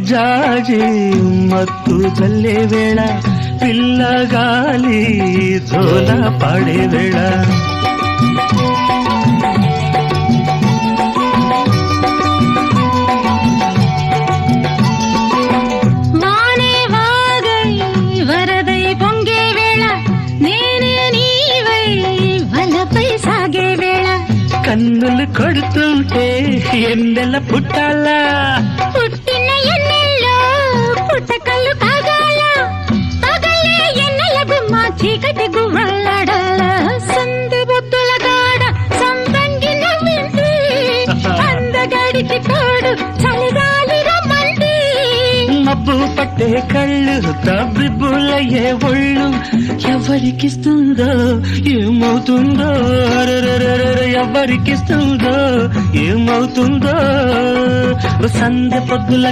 జాజి మత్తు చల్లే వేళ పిల్లగాలి జోల పాడే వేళ వానే వాగై వరదై పొంగే వేళ నేనే నీవై వలపై సాగే వేళ కన్నులు కొడుతుంటే ఎన్నెల పుట్టాలా పుట్టిన ఎన్నెల్లో పుట్టకల్లు కాగాల పగలే ఎన్నెల గుమ్మ చీకటి గువ్వలాడాల సందు బొత్తుల గాడ సంపంగి నవ్వింది అందగాడికి తోడు చలిగాలి రమ్మంది మబ్బు పట్టే కళ్ళు తబ్బిబ్బులయ్యే ఒళ్ళు ఎవరికిస్తుందో ఏమవుతుందో ఎవరికిస్తుందో ఏమవుతుందో సంధ్య పొద్దుల